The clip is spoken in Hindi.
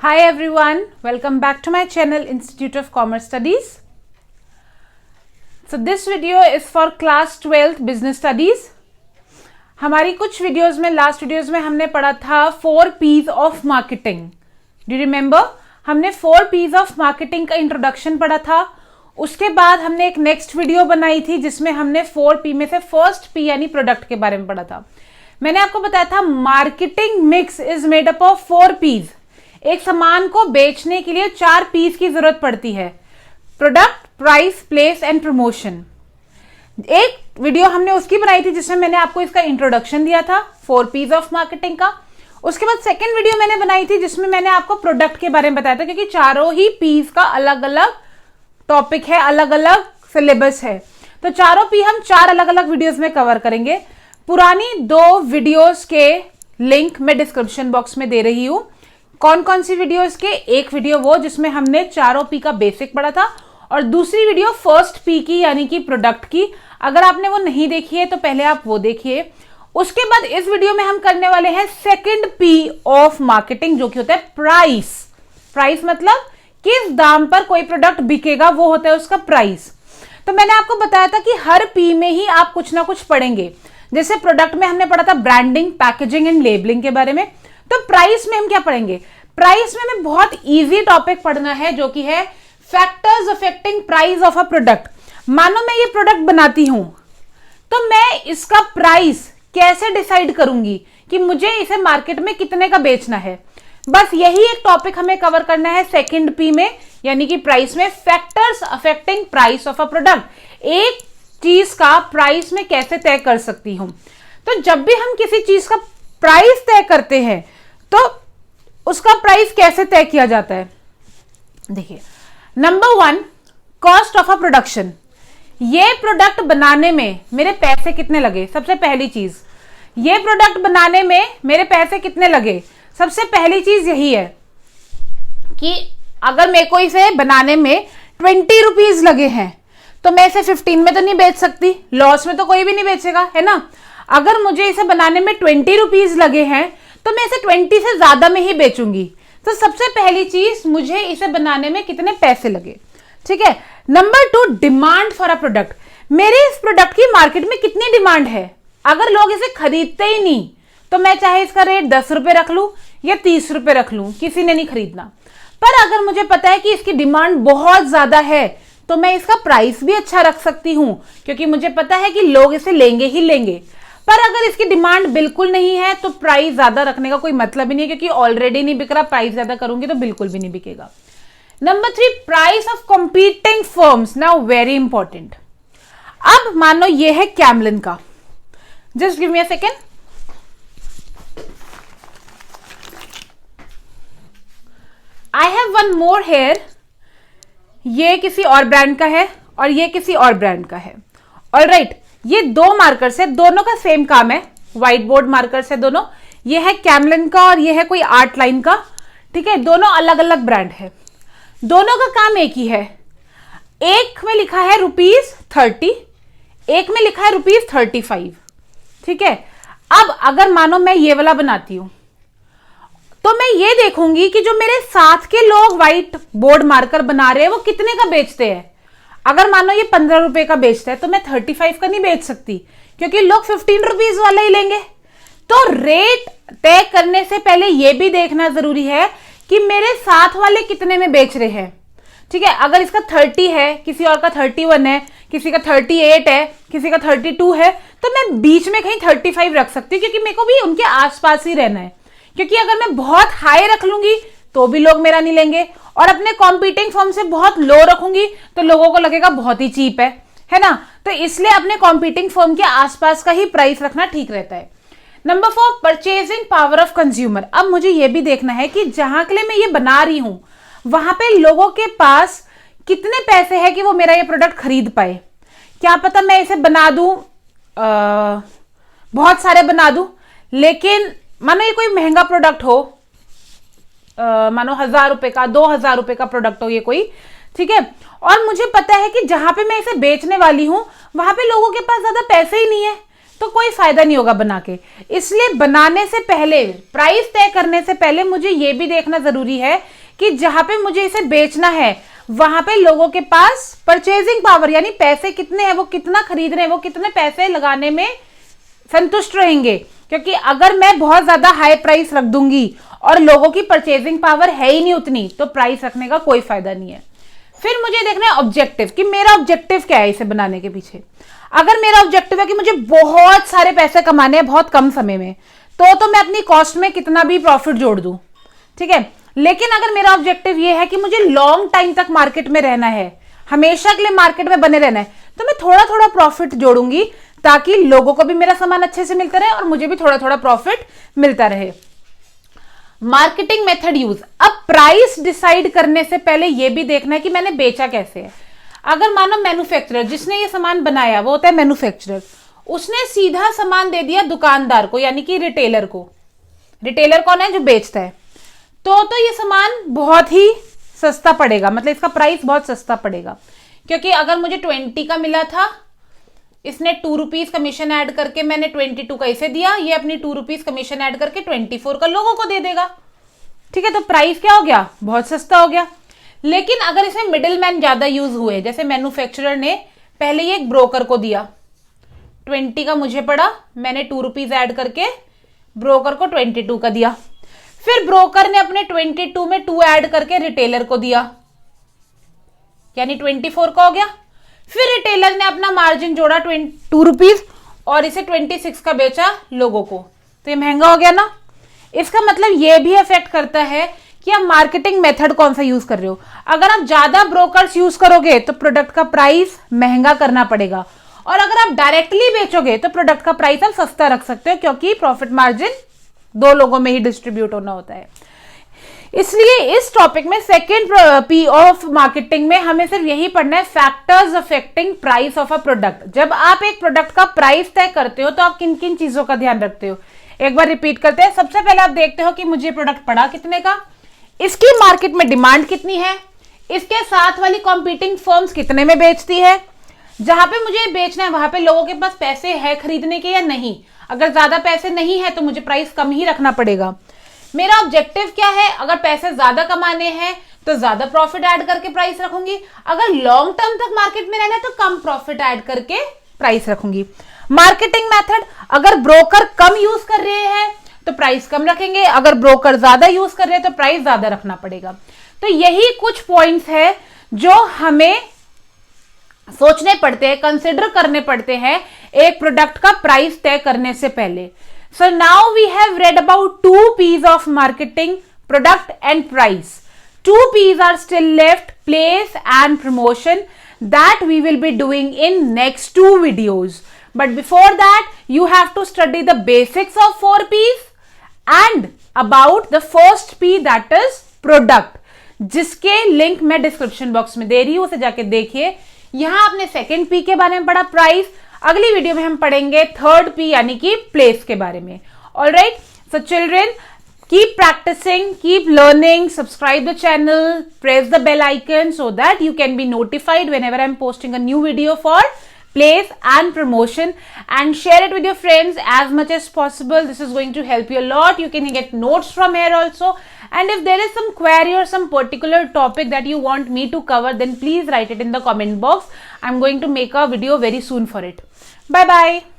Hi everyone, welcome back to my channel Institute of Commerce Studies. So this video is for class 12th business studies. हमारी कुछ वीडियोस में लास्ट वीडियोस में हमने पढ़ा था 4 P's of marketing. Do you remember? हमने 4 P's ऑफ मार्केटिंग का इंट्रोडक्शन पढ़ा था. उसके बाद हमने एक नेक्स्ट वीडियो बनाई थी जिसमें हमने 4 P में से फर्स्ट P यानी प्रोडक्ट के बारे में पढ़ा था. मैंने आपको बताया था marketing mix is made up of 4 P's. एक सामान को बेचने के लिए 4 P's की जरूरत पड़ती है: product, price, place and promotion. एक वीडियो हमने उसकी बनाई थी जिसमें मैंने आपको इसका इंट्रोडक्शन दिया था 4 P's ऑफ मार्केटिंग का. उसके बाद सेकंड वीडियो मैंने बनाई थी जिसमें मैंने आपको प्रोडक्ट के बारे में बताया था, क्योंकि चारों ही P's का अलग अलग टॉपिक है, अलग अलग सिलेबस है. तो चारों P हम 4 अलग अलग वीडियोस में कवर करेंगे. पुरानी 2 वीडियोस के लिंक मैं डिस्क्रिप्शन बॉक्स में दे रही हूं. कौन कौन सी वीडियोस के? एक वीडियो वो जिसमें हमने चारों P का बेसिक पढ़ा था, और दूसरी वीडियो फर्स्ट P की यानी कि प्रोडक्ट की. अगर आपने वो नहीं देखी है तो पहले आप वो देखिए. उसके बाद इस वीडियो में हम करने वाले हैं सेकंड P ऑफ मार्केटिंग, जो कि होता है प्राइस. प्राइस मतलब किस दाम पर कोई प्रोडक्ट बिकेगा, वो होता है उसका प्राइस. तो मैंने आपको बताया था कि हर P में ही आप कुछ ना कुछ पढ़ेंगे. जैसे प्रोडक्ट में हमने पढ़ा था ब्रांडिंग, पैकेजिंग एंड लेबलिंग के बारे में. तो प्राइस में हम क्या पढ़ेंगे? प्राइस में हमें बहुत इजी टॉपिक पढ़ना है जो कि है factors affecting price of a product. मानो मैं ये प्रोडक्ट बनाती हूं तो मैं इसका प्राइस कैसे डिसाइड करूंगी कि मुझे इसे मार्केट में कितने का बेचना है. बस यही एक टॉपिक हमें कवर करना है सेकंड P में, यानी कि प्राइस में. Factors affecting price of a product. एक चीज का प्राइस में कैसे तय कर सकती हूं. तो जब भी हम किसी चीज का प्राइस तय करते हैं तो उसका प्राइस कैसे तय किया जाता है? देखिए, number 1, cost of a production. ये प्रोडक्ट बनाने में मेरे पैसे कितने लगे? सबसे पहली चीज, ये प्रोडक्ट बनाने में मेरे पैसे कितने लगे? सबसे पहली चीज यही है कि अगर मेरे को इसे बनाने में 20 रुपीज लगे हैं तो मैं इसे 15 में तो नहीं बेच सकती. लॉस में तो कोई भी नहीं बेचेगा, है ना. अगर मुझे इसे बनाने में 20 रुपीज लगे हैं तो मैं इसे 20 से ज्यादा में ही बेचूंगी. तो सबसे पहली चीज, मुझे इसे बनाने में कितने पैसे लगे. ठीक है. Number 2, demand for a product. मेरे इस प्रोडक्ट की मार्केट में कितनी डिमांड है. अगर लोग इसे खरीदते ही नहीं तो मैं चाहे इसका रेट 10 रुपए रख लूं या 30 रुपए रख लूं, किसी ने नहीं खरीदना. पर अगर मुझे पता है कि इसकी डिमांड बहुत ज्यादा है तो मैं इसका प्राइस भी अच्छा रख सकती हूं, क्योंकि मुझे पता है कि लोग इसे लेंगे ही लेंगे. पर अगर इसकी डिमांड बिल्कुल नहीं है तो प्राइस ज्यादा रखने का कोई मतलब ही नहीं है, क्योंकि ऑलरेडी नहीं बिक रहा, प्राइस ज्यादा करूंगी तो बिल्कुल भी नहीं बिकेगा. Number 3, price of competing firms. Now very important. अब मानो ये है कैमलिन का. Just give me a second. I have one more here. ये किसी और ब्रांड का है और ये किसी और ब्रांड का है. ऑलराइट, ये 2 मार्कर्स है, दोनों का सेम काम है. व्हाइट बोर्ड मार्कर्स है दोनों. ये है कैमलिन का और ये है कोई आर्ट लाइन का. ठीक है, दोनों अलग अलग ब्रांड है. दोनों का काम एक ही है. एक में लिखा है ₹30, एक में लिखा है ₹35. ठीक है. अब अगर मानो मैं ये वाला बनाती हूं तो मैं ये देखूंगी कि जो मेरे साथ के लोग व्हाइट बोर्ड मार्कर बना रहे हैं वो कितने का बेचते हैं. अगर मानो ये 15 रुपए का बेचता है तो मैं 35 का नहीं बेच सकती, क्योंकि लोग 15 रुपीज वाला ही लेंगे. तो रेट तय करने से पहले यह भी देखना जरूरी है कि मेरे साथ वाले कितने में बेच रहे हैं. ठीक है. अगर इसका 30 है, किसी और का 31 है, किसी का 38 है, किसी का 32 है, तो मैं बीच में कहीं 35 रख सकती हूँ, क्योंकि मेरे को भी उनके आसपास ही रहना है. क्योंकि अगर मैं बहुत हाई रख लूंगी तो भी लोग मेरा नहीं लेंगे, और अपने कॉम्पिटिंग फर्म से बहुत लो रखूंगी तो लोगों को लगेगा बहुत ही चीप है ना. तो इसलिए अपने कॉम्पिटिंग फर्म के आसपास का ही प्राइस रखना ठीक रहता है. Number 4, purchasing power of consumer. अब मुझे यह भी देखना है कि जहां के लिए मैं ये बना रही हूं वहां पे लोगों के पास कितने पैसे हैं कि वो मेरा ये प्रोडक्ट खरीद पाए. क्या पता मैं इसे बना दूं, बहुत सारे बना दूं, लेकिन मानो ये कोई महंगा प्रोडक्ट हो, मानो 1000 रुपए का, 2000 रुपए का प्रोडक्ट हो ये कोई. ठीक है. और मुझे पता है कि जहां पे मैं इसे बेचने वाली हूं वहां पे लोगों के पास ज्यादा पैसे ही नहीं है, तो कोई फायदा नहीं होगा बना के। इसलिए बनाने से पहले, प्राइस तय करने से पहले मुझे ये भी देखना जरूरी है कि जहां पे मुझे इसे बेचना है वहां पे लोगों के पास परचेजिंग पावर यानी पैसे कितने हैं, वो कितना खरीद रहे हैं, वो कितने पैसे लगाने में संतुष्ट रहेंगे। क्योंकि अगर मैं बहुत ज्यादा हाई प्राइस रख दूंगी और लोगों की परचेजिंग पावर है ही नहीं उतनी, तो प्राइस रखने का कोई फायदा नहीं है। फिर मुझे देखना है ऑब्जेक्टिव, कि मेरा ऑब्जेक्टिव क्या है इसे बनाने के पीछे। अगर मेरा ऑब्जेक्टिव है कि मुझे बहुत सारे पैसे कमाने हैं बहुत कम समय में, तो मैं अपनी कॉस्ट में कितना भी प्रॉफिट जोड़ दूं, ठीक है। लेकिन अगर मेरा ऑब्जेक्टिव ये है कि मुझे लॉन्ग टाइम तक मार्केट में रहना है, हमेशा के लिए मार्केट में बने रहना है, तो मैं थोड़ा थोड़ा प्रॉफिट जोड़ूंगी ताकि लोगों को भी मेरा सामान अच्छे से मिलता रहे और मुझे भी थोड़ा थोड़ा प्रॉफिट मिलता रहे। Marketing method use. अब प्राइस डिसाइड करने से पहले यह भी देखना है कि मैंने बेचा कैसे है। अगर मानो मैन्युफैक्चरर जिसने ये सामान बनाया वो होता है मैन्युफैक्चरर, उसने सीधा सामान दे दिया दुकानदार को यानी कि रिटेलर को। रिटेलर कौन है? जो बेचता है। तो ये सामान बहुत ही सस्ता पड़ेगा, मतलब इसका प्राइस बहुत सस्ता पड़ेगा। क्योंकि अगर मुझे 20 का मिला था, इसने 2 रुपीज कमीशन ऐड करके मैंने 22 का इसे दिया, ये अपनी 2 रुपीज कमीशन ऐड करके 24 का लोगों को दे देगा, ठीक है। तो प्राइस क्या हो गया? बहुत सस्ता हो गया। लेकिन अगर इसमें मिडिलमैन ज्यादा यूज हुए, जैसे मैन्युफैक्चरर ने पहले ये एक ब्रोकर को दिया, 20 का मुझे पड़ा, मैंने 2 रुपीज ऐड करके ब्रोकर को 22 का दिया। फिर ब्रोकर ने अपने 22 में 2 ऐड करके रिटेलर को दिया, यानी 24 का हो गया। फिर रिटेलर ने अपना मार्जिन जोड़ा 2 रुपीज और इसे 26 का बेचा लोगों को, तो ये महंगा हो गया ना। इसका मतलब ये भी अफेक्ट करता है कि आप मार्केटिंग मेथड कौन सा यूज कर रहे हो। अगर आप ज्यादा ब्रोकर्स यूज करोगे तो प्रोडक्ट का प्राइस महंगा करना पड़ेगा, और अगर आप डायरेक्टली बेचोगे तो प्रोडक्ट का प्राइस आप सस्ता रख सकते हो, क्योंकि प्रॉफिट मार्जिन 2 लोगों में ही डिस्ट्रीब्यूट होना होता है। इसलिए इस टॉपिक में सेकेंड पी ऑफ मार्केटिंग में हमें सिर्फ यही पढ़ना है, factors affecting price of a product. जब आप एक प्रोडक्ट का प्राइस तय करते हो तो आप किन किन चीजों का ध्यान रखते हो, एक बार रिपीट करते हैं। सबसे पहले आप देखते हो कि मुझे प्रोडक्ट पड़ा कितने का, इसकी मार्केट में डिमांड कितनी है, इसके साथ वाली कॉम्पीटिंग फर्म्स कितने में बेचती है, जहां पे मुझे बेचना है वहां पे लोगों के पास पैसे है खरीदने के या नहीं। अगर ज्यादा पैसे नहीं है तो मुझे प्राइस कम ही रखना पड़ेगा। मेरा ऑब्जेक्टिव क्या है, अगर पैसे ज्यादा कमाने हैं तो ज्यादा प्रॉफिट ऐड करके प्राइस रखूंगी, अगर लॉन्ग टर्म तक मार्केट में रहना है तो कम प्रॉफिट ऐड करके प्राइस रखूंगी। मार्केटिंग मेथड, अगर ब्रोकर कम यूज कर रहे हैं तो प्राइस कम रखेंगे, अगर ब्रोकर ज्यादा यूज कर रहे हैं तो प्राइस ज्यादा रखना पड़ेगा। तो यही कुछ पॉइंट्स है जो हमें सोचने पड़ते हैं, कंसिडर करने पड़ते हैं एक प्रोडक्ट का प्राइस तय करने से पहले। So now we have read about 2 P's of marketing, product and price. 2 P's are still left, place and promotion, that we will be doing in next 2 videos. But before that, you have to study the basics of 4 P's and about the first P, that is product, जिसके लिंक मैं डिस्क्रिप्शन बॉक्स में दे रही हूं, उसे जाके देखिए। यहां आपने सेकेंड P के बारे में पढ़ा, प्राइस। अगली वीडियो में हम पढ़ेंगे थर्ड P यानी कि प्लेस के बारे में। Alright, so children, keep practicing, keep learning, subscribe the channel, press the bell icon so that you can be notified whenever I'm posting a new video for place and promotion, and share it with your friends as much as possible. This is going to help you a lot. You can get notes from here also, and if there is some query or some particular topic that you want me to cover, then please write it in the comment box. I'm going to make a video very soon for it. Bye bye.